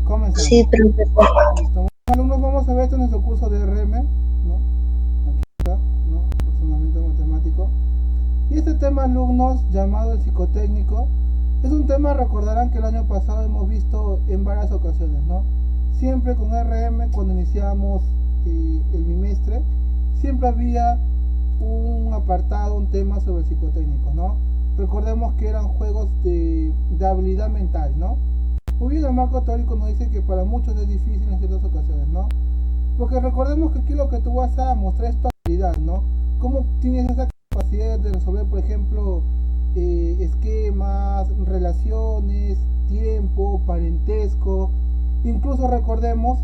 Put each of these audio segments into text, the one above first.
Comenzamos. Sí, profesor. Listo. Alumnos, vamos a ver este nuestro curso de RM, ¿no? Aquí está, ¿no? Razonamiento matemático. Y este tema, alumnos, llamado el psicotécnico, es un tema, recordarán que el año pasado hemos visto en varias ocasiones, ¿no? Siempre con RM, cuando iniciamos el bimestre, siempre había un apartado, un tema sobre el psicotécnico, ¿no? Recordemos que eran juegos de habilidad mental, ¿no? Muy bien, el marco teórico nos dice que para muchos es difícil en ciertas ocasiones, ¿no? Porque recordemos que aquí lo que tú vas a mostrar es tu habilidad, ¿no? Cómo tienes esa capacidad de resolver, por ejemplo, esquemas, relaciones, tiempo, parentesco. Incluso recordemos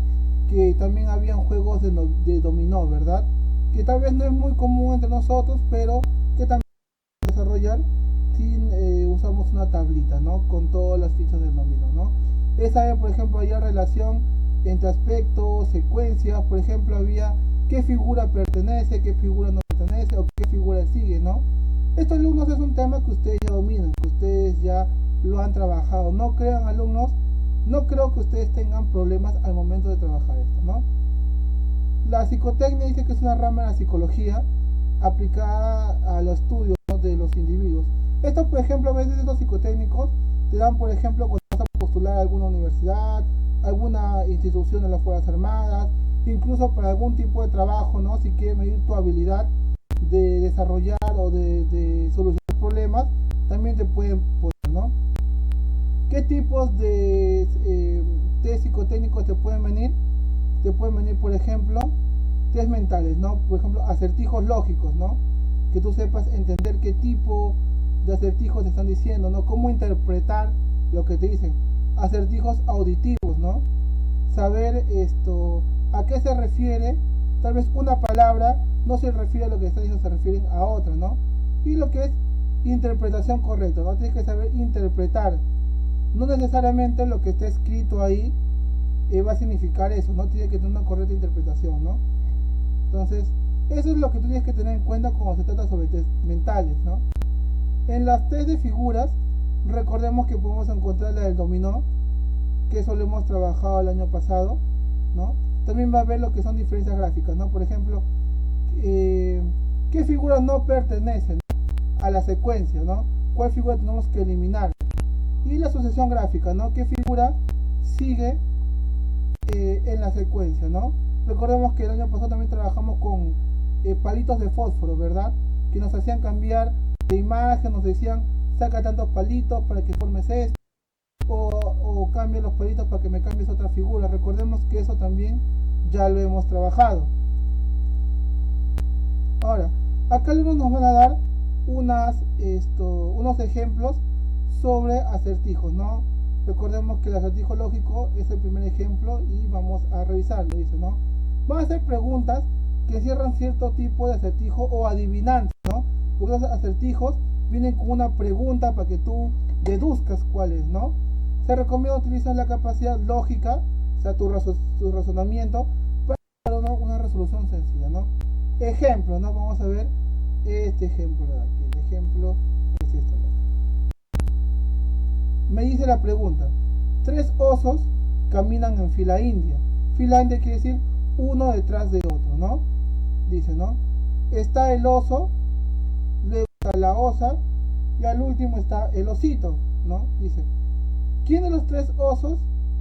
que también habían juegos de dominó, ¿verdad? Que tal vez no es muy común entre nosotros, pero que también desarrollar si usamos una tablita, ¿no? Con todas las fichas del dominó, ¿no? Esa, por ejemplo, había relación entre aspectos, secuencias, por ejemplo, había qué figura pertenece, qué figura no pertenece o qué figura sigue, ¿no? Esto, alumnos, es un tema que ustedes ya dominan, que ustedes ya lo han trabajado. No crean, alumnos, no creo que ustedes tengan problemas al momento de trabajar esto, ¿no? La psicotecnia dice que es una rama de la psicología aplicada a los estudios, ¿no?, de los individuos. Esto, por ejemplo, a veces estos psicotécnicos te dan, por ejemplo, cuando vas a postular a alguna universidad, alguna institución de las Fuerzas Armadas, incluso para algún tipo de trabajo, ¿no? Si quieres medir tu habilidad de desarrollar o de solucionar problemas, también te pueden poner, ¿no? ¿Qué tipos de psicotécnicos te pueden venir? Te pueden venir, por ejemplo, test mentales, ¿no? Por ejemplo, acertijos lógicos, ¿no? Que tú sepas entender qué tipo de acertijos te están diciendo, ¿no? Cómo interpretar lo que te dicen. Acertijos auditivos, ¿no? Saber esto, a qué se refiere, tal vez una palabra no se refiere a lo que está diciendo, se refieren a otra, ¿no? Y lo que es interpretación correcta, ¿no? Tienes que saber interpretar. No necesariamente lo que está escrito ahí va a significar eso, ¿no? Tiene que tener una correcta interpretación, ¿no? Entonces, eso es lo que tú tienes que tener en cuenta cuando se trata sobre test mentales, ¿no? En las test de figuras, recordemos que podemos encontrar la del dominó, que eso lo hemos trabajado el año pasado, ¿no? También va a ver lo que son diferencias gráficas, ¿no? Por ejemplo, ¿qué figuras no pertenecen a la secuencia, ¿no? ¿Cuál figura tenemos que eliminar? Y la sucesión gráfica, ¿no? ¿Qué figura sigue en la secuencia, ¿no? Recordemos que el año pasado también trabajamos con palitos de fósforo, ¿verdad? Que nos hacían cambiar de imagen, nos decían saca tantos palitos para que formes esto, o cambia los palitos para que me cambies otra figura. Recordemos que eso también ya lo hemos trabajado. Ahora, acá luego nos van a dar unos ejemplos sobre acertijos, ¿no? Recordemos que el acertijo lógico es el primer ejemplo y vamos a revisarlo, dice, ¿no? Van a hacer preguntas que encierran cierto tipo de acertijo o adivinanza, ¿no? Porque los acertijos vienen con una pregunta para que tú deduzcas cuál es, ¿no? Se recomienda utilizar la capacidad lógica, o sea, tu razonamiento, para una resolución sencilla, ¿no? Ejemplo, ¿no? Vamos a ver este ejemplo de aquí. El ejemplo es esto de aquí. Me dice la pregunta: 3 osos caminan en fila india. Fila india quiere decir uno detrás de otro, ¿no? Dice, ¿no? Está el oso, luego está la osa y al último está el osito, ¿no? Dice, ¿quién de los 3 osos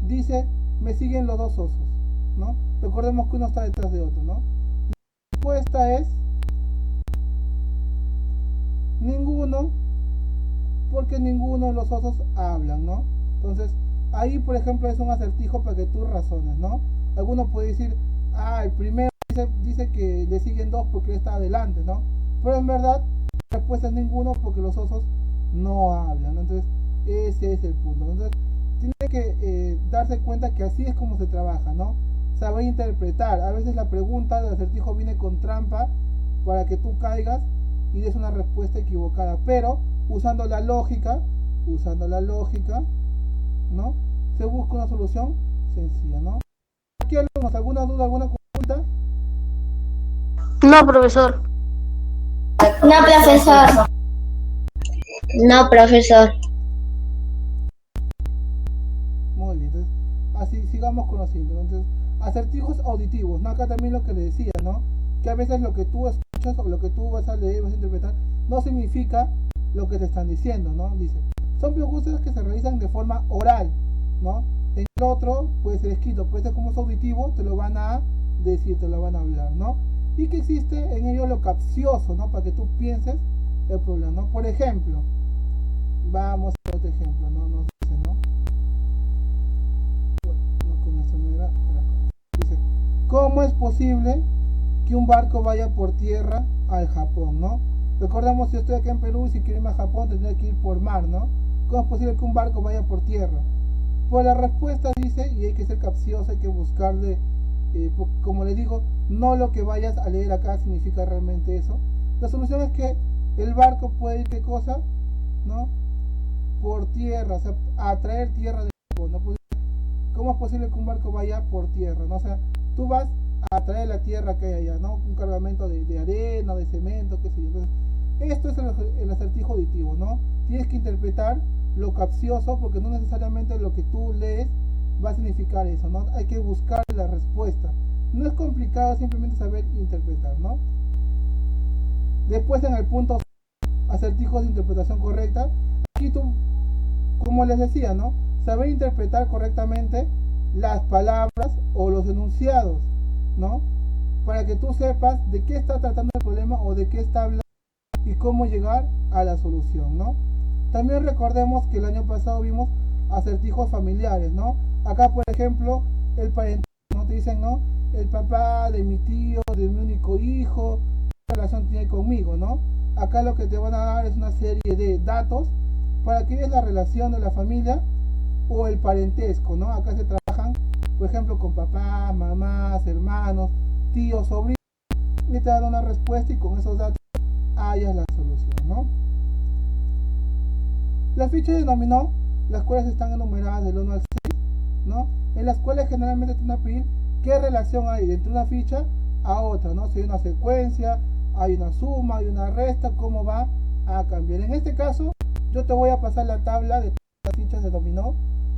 dice me siguen los 2 osos? ¿No? Recordemos que uno está detrás de otro, ¿no? La respuesta es ninguno, porque ninguno de los osos hablan, ¿no? Entonces, ahí, por ejemplo, es un acertijo para que tú razones, ¿no? Alguno puede decir, el primero dice que le siguen 2 porque él está adelante, ¿no? Pero en verdad, la respuesta es ninguno porque los osos no hablan, ¿no? Entonces, ese es el punto. Entonces, tiene que darse cuenta que así es como se trabaja, ¿no? Saber interpretar. A veces la pregunta del acertijo viene con trampa para que tú caigas y des una respuesta equivocada, pero usando la lógica, ¿no? Se busca una solución sencilla, ¿no? Aquí, alumnos, ¿alguna duda, alguna consulta? No, profesor. No, profesor. No, profesor. Muy bien, entonces, Así sigamos conociendo. Entonces, acertijos auditivos, ¿no? Acá también lo que le decía, ¿no? Que a veces lo que tú escuchas o lo que tú vas a leer, vas a interpretar, no significa lo que te están diciendo, ¿no? Dice, son preguntas que se realizan de forma oral, ¿no? En el otro puede ser escrito, puede ser como es auditivo, te lo van a decir, te lo van a hablar, ¿no? Y que existe en ello lo capcioso, ¿no? Para que tú pienses el problema, ¿no? Por ejemplo, vamos a otro ejemplo, ¿no? Nos dice, ¿no? Bueno, no, con eso no era. Dice, ¿cómo es posible que un barco vaya por tierra al Japón, ¿no? Recordemos, si yo estoy aquí en Perú y si quiero irme a Japón tendría que ir por mar, ¿no? ¿Cómo es posible que un barco vaya por tierra? Pues la respuesta dice, y hay que ser capcioso, hay que buscarle, como les digo, no lo que vayas a leer acá significa realmente eso. La solución es que el barco puede ir, ¿qué cosa? ¿No? Por tierra, o sea, a traer tierra de Japón, ¿no? ¿Cómo es posible que un barco vaya por tierra, ¿no? O sea, tú vas a traer la tierra que hay allá, ¿no? Un cargamento de arena, de cemento, qué sé yo. Entonces, esto es el acertijo auditivo, ¿no? Tienes que interpretar lo capcioso porque no necesariamente lo que tú lees va a significar eso, ¿no? Hay que buscar la respuesta. No es complicado, simplemente saber interpretar, ¿no? Después en el punto acertijos de interpretación correcta, aquí tú, como les decía, ¿no? Saber interpretar correctamente las palabras o los enunciados, ¿no? Para que tú sepas de qué está tratando el problema o de qué está hablando y cómo llegar a la solución, ¿no? También recordemos que el año pasado vimos acertijos familiares, ¿no? Acá, por ejemplo, el parentesco, ¿no? Te dicen, ¿no? El papá de mi tío, de mi único hijo, ¿qué relación tiene conmigo, ¿no? Acá lo que te van a dar es una serie de datos para que veas la relación de la familia o el parentesco, ¿no? Acá se trabajan, por ejemplo, con papás, mamás, hermanos, tíos, sobrinos, y te dan una respuesta y con esos datos hallas la solución, ¿no? Las fichas de dominó, las cuales están enumeradas del 1 al 6, ¿no? En las cuales generalmente te van a pedir qué relación hay entre una ficha a otra, ¿no? Si hay una secuencia, hay una suma, hay una resta, cómo va a cambiar. En este caso, yo te voy a pasar la tabla de las fichas de dominó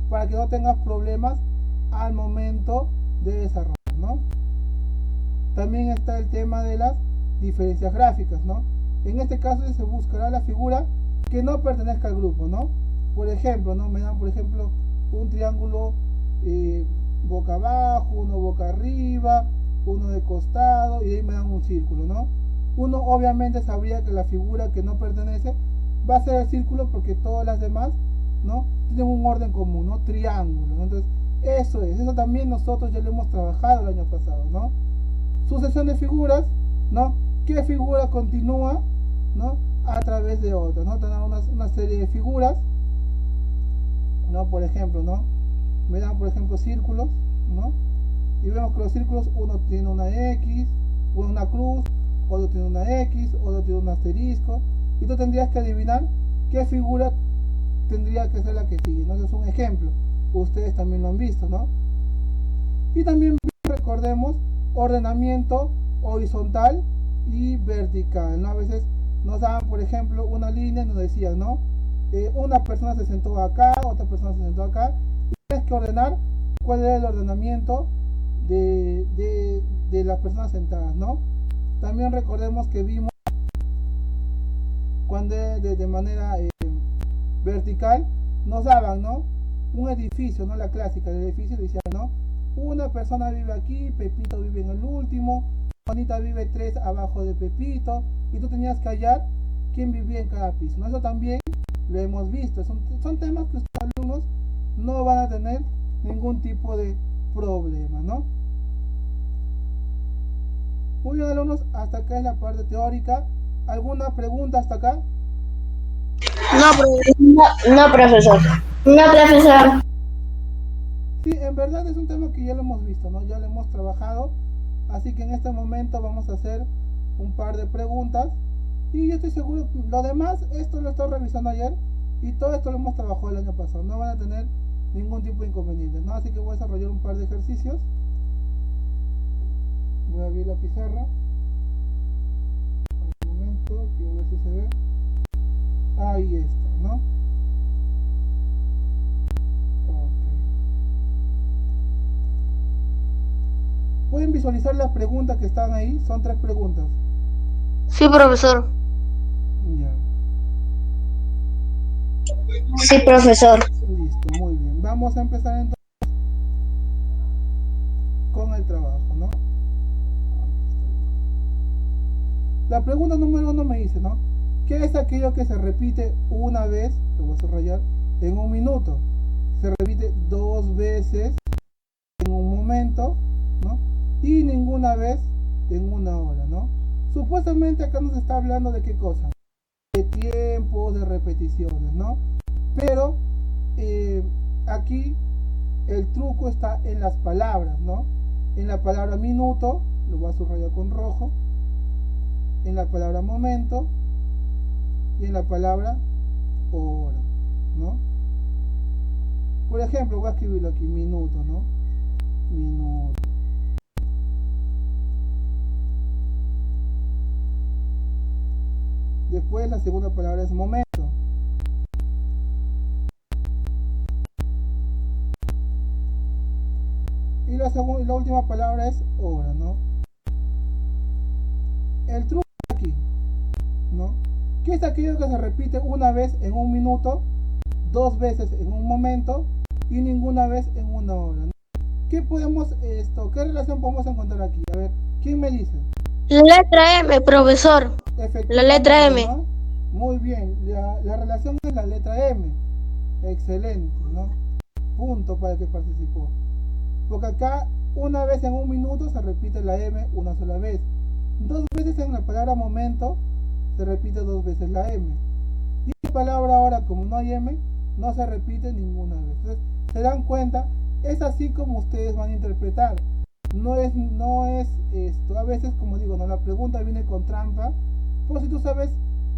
para que no tengas problemas al momento de desarrollo, ¿no? También está el tema de las diferencias gráficas, ¿no? En este caso se buscará la figura que no pertenezca al grupo, ¿no? Por ejemplo, ¿no? Me dan, por ejemplo, un triángulo boca abajo, uno boca arriba, uno de costado y de ahí me dan un círculo, ¿no? Uno obviamente sabría que la figura que no pertenece va a ser el círculo porque todas las demás, ¿no? Tienen un orden común, ¿no? Triángulo, ¿no? Entonces, eso también nosotros ya lo hemos trabajado el año pasado, ¿no? Sucesión de figuras, ¿no? ¿Qué figura continúa, ¿no? A través de otra, ¿no? Tenemos una serie de figuras, ¿no? Por ejemplo, ¿no? Me dan, por ejemplo, círculos, ¿no? Y vemos que los círculos, uno tiene una X, uno una cruz, otro tiene una X, otro tiene un asterisco, y tú tendrías que adivinar qué figura tendría que ser la que sigue, ¿no? Eso es un ejemplo, ustedes también lo han visto, ¿no? Y también recordemos ordenamiento horizontal y vertical, ¿no? A veces nos daban, por ejemplo, una línea y nos decían, ¿no? Una persona se sentó acá, otra persona se sentó acá, y tienes que ordenar cuál es el ordenamiento de las personas sentadas, ¿no? También recordemos que vimos cuando de manera vertical nos daban, ¿no? Un edificio, ¿no? La clásica del edificio decía, ¿no? Una persona vive aquí, Pepito vive en el último, Juanita vive 3 abajo de Pepito, y tú tenías que hallar quién vivía en cada piso, ¿no? Eso también lo hemos visto, son temas que los alumnos no van a tener ningún tipo de problema, ¿no? Muy bien, alumnos, hasta acá es la parte teórica. ¿Alguna pregunta hasta acá? No, profesor. No, profesor. Sí, en verdad es un tema que ya lo hemos visto, ¿no? Ya lo hemos trabajado, así que en este momento vamos a hacer un par de preguntas y yo estoy seguro que lo demás, esto lo he estado revisando ayer y todo esto lo hemos trabajado el año pasado, no van a tener ningún tipo de inconvenientes, ¿no? Así que voy a desarrollar un par de ejercicios. Voy a abrir la pizarra. Un momento, quiero ver si se ve. Ahí está, ¿no? Ok. ¿Pueden visualizar las preguntas que están ahí? Son 3 preguntas. Sí, profesor. Ya. Sí, profesor. Listo, muy bien. Vamos a empezar entonces con el trabajo, ¿no? La pregunta número 1 me dice, ¿no? ¿Qué es aquello que se repite una vez, lo voy a subrayar, en un minuto? Se repite 2 veces en un momento, ¿no? Y ninguna vez en una hora, ¿no? Supuestamente acá nos está hablando de qué cosa, de tiempos, de repeticiones, ¿no? Pero aquí el truco está en las palabras, ¿no? En la palabra minuto, lo voy a subrayar con rojo, en la palabra momento y en la palabra hora, ¿no? Por ejemplo, voy a escribirlo aquí, minuto, ¿no? Minuto. Después la segunda palabra es momento. Y la última palabra es hora, ¿no? El truco aquí, ¿no? ¿Qué es aquello que se repite una vez en un minuto, 2 veces en un momento y ninguna vez en una hora, ¿no? ¿Qué relación podemos encontrar aquí? A ver, ¿quién me dice? La letra M, profesor. La letra M. ¿No? Muy bien, la relación es la letra M. Excelente, ¿no? Punto para el que participó. Porque acá, una vez en un minuto se repite la M una sola vez. 2 veces en la palabra momento se repite 2 veces la M. Y la palabra ahora, como no hay M, no se repite ninguna vez. Entonces, se dan cuenta, es así como ustedes van a interpretar. No es esto. A veces, como digo, no, la pregunta viene con trampa. Pero si tú sabes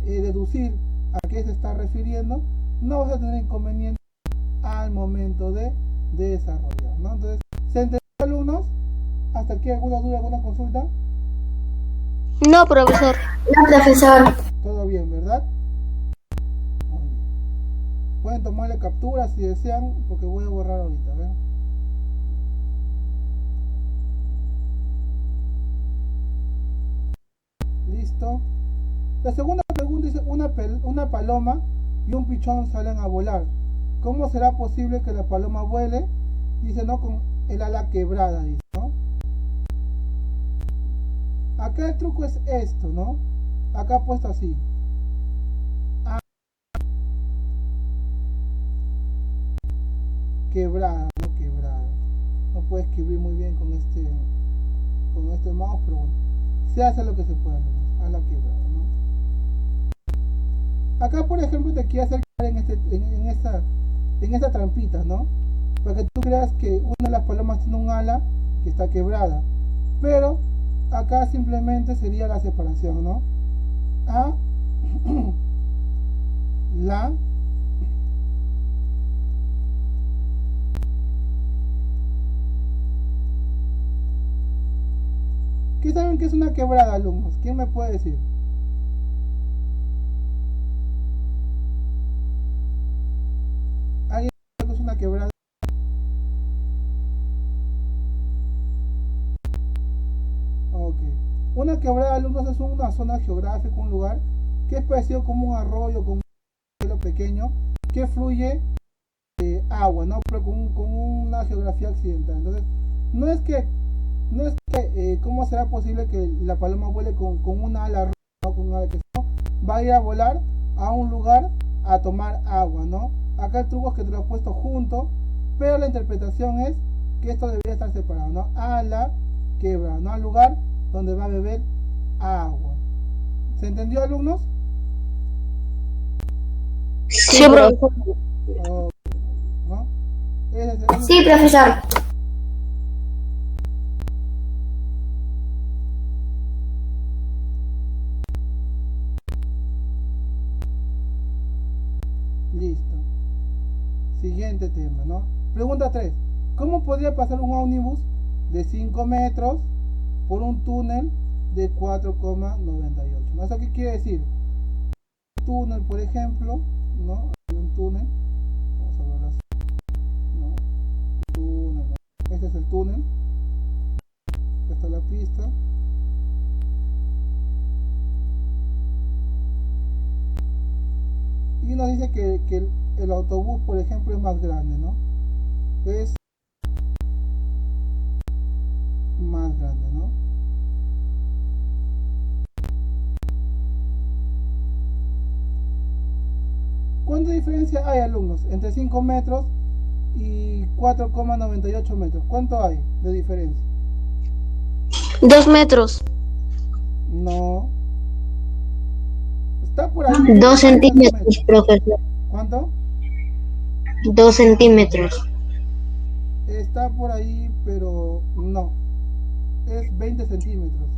deducir a qué se está refiriendo, no vas a tener inconveniente al momento de desarrollar, ¿no? Entonces, ¿se entendió, alumnos? ¿Hasta aquí alguna duda, alguna consulta? No, profesor. No, profesor. Todo bien, ¿verdad? Muy bien. Pueden tomarle captura si desean, porque voy a borrar ahorita, ¿ven? Listo. La segunda pregunta dice, una paloma y un pichón salen a volar. ¿Cómo será posible que la paloma vuele? Dice, no, con el ala quebrada, dice, ¿no? Acá el truco es esto, ¿no? Acá puesto así. Quebrada, no quebrada. No puedo escribir muy bien con este mouse, pero bueno. Se hace lo que se puede, a la quebrada, ¿no? Acá, por ejemplo, te quiero hacer en esta trampita, ¿no? Para que tú creas que una de las palomas tiene un ala que está quebrada. Pero acá simplemente sería la separación, ¿no? A, la, ¿qué saben que es una quebrada, alumnos? ¿Quién me puede decir? ¿Alguien sabe que es una quebrada? Ok. Una quebrada, alumnos, es una zona geográfica, un lugar que es parecido como un arroyo, como un cielo pequeño, que fluye agua, ¿no? Pero con una geografía accidental. Entonces, no es que, ¿cómo será posible que la paloma vuele con una ala, ¿no? Con una ala que no, va a ir a volar a un lugar a tomar agua, ¿no? Acá el truco es que te lo he puesto junto, pero la interpretación es que esto debería estar separado, ¿no? A la quebra, ¿no? Al lugar donde va a beber agua. ¿Se entendió, alumnos? Sí, profesor. Ok, ¿no? Sí, profesor. Listo. Siguiente tema, ¿no? Pregunta 3. ¿Cómo podría pasar un ómnibus de 5 metros por un túnel de 4,98? ¿No? ¿Eso qué quiere decir? Un túnel, por ejemplo, ¿no? Hay un túnel. Vamos a verlo así. ¿No? Un túnel, ¿no? Este es el túnel. a la pista. Y nos dice que el autobús, por ejemplo, es más grande, ¿no? Es más grande, ¿no? ¿Cuánta diferencia hay, alumnos, entre 5 metros y 4,98 metros? ¿Cuánto hay de diferencia? 2 metros. No. Está por ahí. 2 centímetros, profesor. ¿Cuánto? 2 centímetros. Está por ahí, pero no. Es 20 centímetros.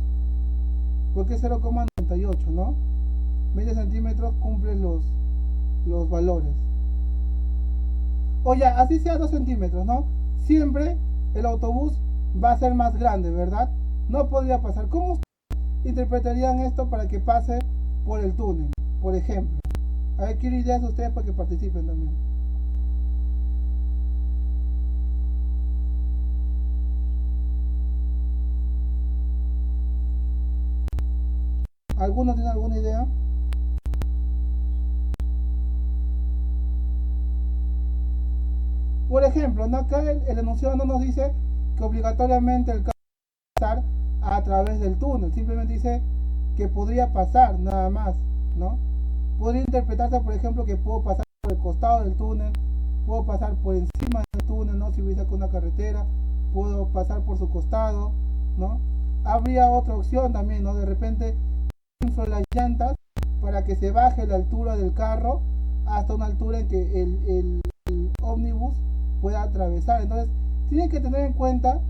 Porque es 0,98, ¿no? 20 centímetros cumplen los valores. O ya, así sea 2 centímetros, ¿no? Siempre el autobús va a ser más grande, ¿verdad? No podría pasar. ¿Cómo interpretarían esto para que pase por el túnel, por ejemplo? A ver, quiero ideas de ustedes para que participen también. ¿Alguno tiene alguna idea? Por ejemplo, ¿no? Acá el enunciado no nos dice que obligatoriamente el carro va a pasar a través del túnel, simplemente dice que podría pasar nada más, ¿no? Podría interpretarse, por ejemplo, que puedo pasar por el costado del túnel, puedo pasar por encima del túnel, ¿no? Si hubiese una carretera, puedo pasar por su costado, ¿no? Habría otra opción también, ¿no? De repente inflo las llantas para que se baje la altura del carro hasta una altura en que el ómnibus pueda atravesar. Entonces, tienen que tener en cuenta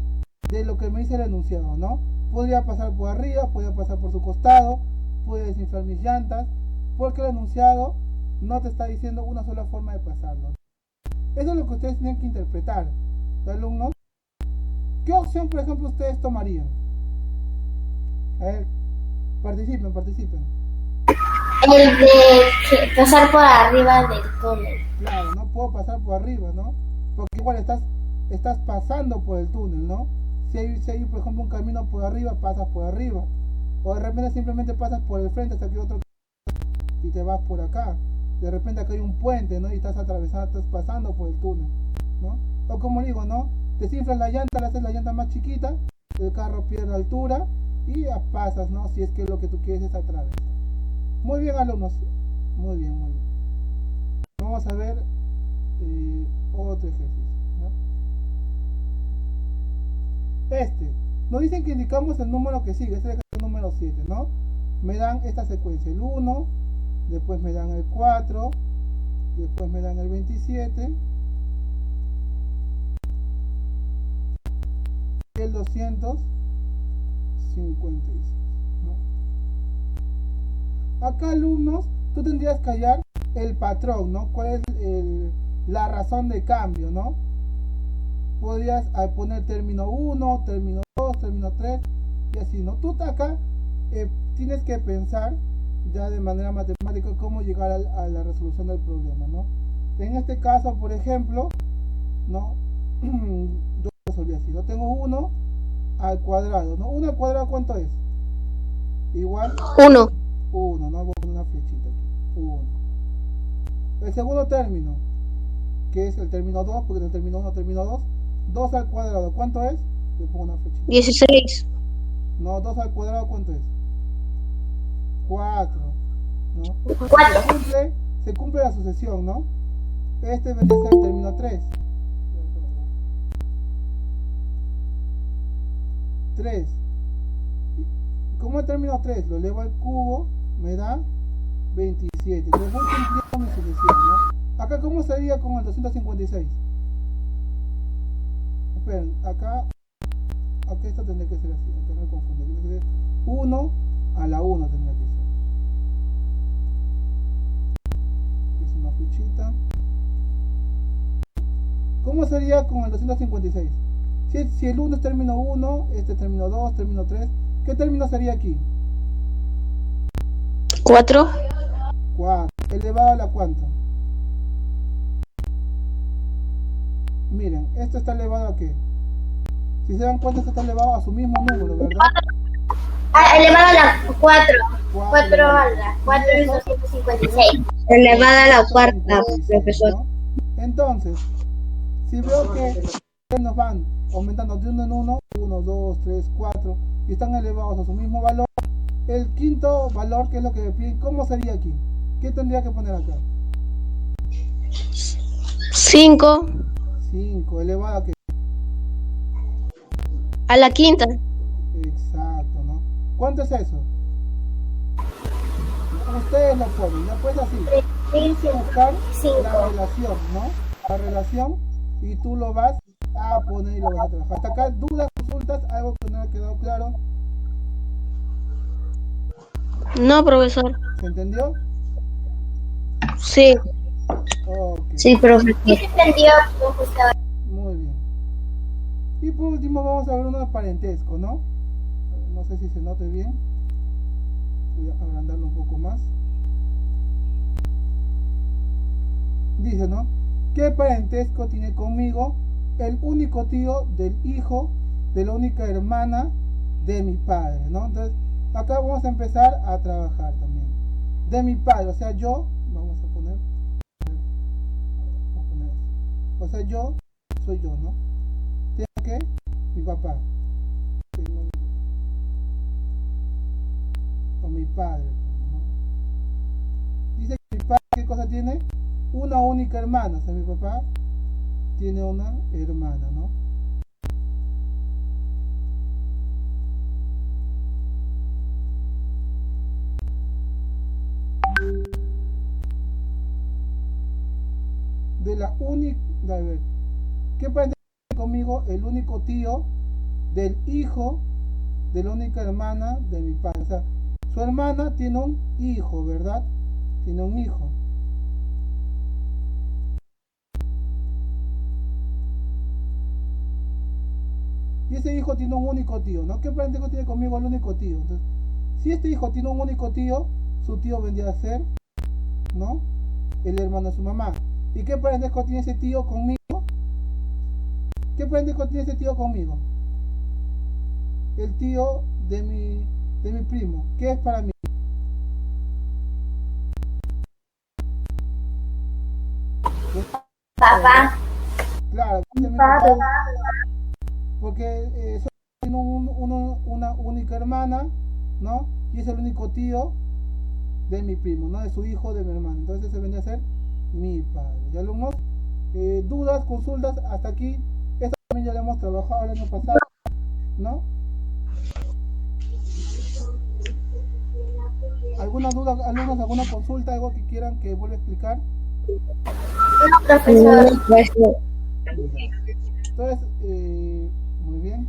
de lo que me dice el enunciado, ¿no? Podría pasar por arriba, podría pasar por su costado, puede desinflar mis llantas, porque el enunciado no te está diciendo una sola forma de pasarlo. Eso es lo que ustedes tienen que interpretar, ¿los alumnos? ¿Qué opción, por ejemplo, ustedes tomarían? A ver, participen. El de pasar por arriba del túnel. Claro, no puedo pasar por arriba, ¿no? Porque igual estás pasando por el túnel, ¿no? Si hay, por ejemplo, un camino por arriba, pasas por arriba. O de repente simplemente pasas por el frente hasta que otro y te vas por acá. De repente acá hay un puente, ¿no? Y estás atravesando, estás pasando por el túnel, ¿no? O como digo, ¿no? Desinflas la llanta, le haces la llanta más chiquita, el carro pierde altura y ya pasas, ¿no? Si es que lo que tú quieres es atravesar. Muy bien, alumnos. Muy bien. Vamos a ver otro ejercicio, ¿no? Nos dicen que indicamos el número que sigue, este es el número 7, ¿no? Me dan esta secuencia, el 1, después me dan el 4, después me dan el 27, el 256, ¿no? Acá, alumnos, tú tendrías que hallar el patrón, ¿no? ¿Cuál es la razón de cambio, ¿no? Podrías poner término 1, término 2, término 3 y así, ¿no? Tú acá tienes que pensar ya de manera matemática cómo llegar a la resolución del problema, ¿no? En este caso, por ejemplo, ¿no? Yo resolví así, ¿no? Tengo 1 al cuadrado, ¿no? 1 al cuadrado, ¿cuánto es? Igual 1. 1, ¿no? Voy a poner una flechita aquí, 1. El segundo término, que es el término 2, porque el término 1, término 2, 2 al cuadrado, ¿cuánto es? Le pongo una flechita. 16. No, 2 al cuadrado, ¿cuánto es? 4, ¿no? 4. Se cumple la sucesión, ¿no? Este vendría a ser el término 3. 3. ¿Cómo el término 3? Lo elevo al cubo, me da 27. Entonces voy cumpliendo mi sucesión, ¿no? Acá, ¿cómo sería con el 256? Esperen, acá esto tendría que ser así, acá me confunde. Tendría que ser 1 a la 1 tendría que ser. Es una flechita. ¿Cómo sería con el 256? Si el 1 es término 1, este es término 2, término 3, ¿qué término sería aquí? 4. 4. ¿Elevado a la cuánto? Miren, esto está elevado a qué? Si se dan cuenta, esto está elevado a su mismo número, ¿verdad? Elevado a la 4. 4 Cuatro. a la 4 es 256. Elevada a la cuarta, profesor. ¿No? Entonces, si veo que nos van aumentando de uno en uno, 1, 2, 3, 4, y están elevados a su mismo valor, el quinto valor, que es lo que me piden, ¿cómo sería aquí? ¿Qué tendría que poner acá? 5 5, elevado a qué? a la quinta. Exacto, ¿no? ¿Cuánto es eso? Ustedes lo ponen, ¿no? Pues así. Buscar la relación, ¿no? La relación, y tú lo vas a poner y lo vas a trabajar. Hasta acá, dudas, consultas, algo que no ha quedado claro. No, profesor. ¿Se entendió? Sí. Okay. Sí, profesor. Sí se entendió, profesor. Muy bien. Y por último vamos a ver uno de parentesco, ¿no? No sé si se note bien. Voy a agrandarlo un poco más. Dice, ¿no? ¿Qué parentesco tiene conmigo el único tío del hijo de la única hermana de mi padre, ¿no? Entonces, acá vamos a empezar a trabajar también. De mi padre, o sea, yo, vamos a poner esto. O sea, yo soy yo, ¿no? Tengo que mi papá. Tengo mi papá. O mi padre, ¿no? Dice que mi padre, ¿qué cosa tiene? Una única hermana, o sea, mi papá tiene una hermana, ¿no? De la única, a ver, ¿qué puede tener conmigo el único tío del hijo de la única hermana de mi padre? O sea, su hermana tiene un hijo, ¿verdad? Tiene un hijo. Y ese hijo tiene un único tío, ¿no? ¿Qué parentesco tiene conmigo el único tío? Entonces, si este hijo tiene un único tío, su tío vendría a ser, ¿no? El hermano de su mamá. ¿Y qué parentesco tiene ese tío conmigo? ¿Qué parentesco tiene ese tío conmigo? El tío de mi primo. ¿Qué es para mí? Papá. Claro, de mi papá. Porque solo tiene una única hermana, ¿no? Y es el único tío de mi primo, ¿no? De su hijo, de mi hermano. Entonces se vendría a ser mi padre. ¿Y alumnos? Dudas, consultas, hasta aquí. Esta también ya la hemos trabajado el año pasado, ¿no? ¿Alguna duda, alumnos, alguna consulta, algo que quieran que vuelva a explicar? No, profesor. Pues no. Entonces, muy bien.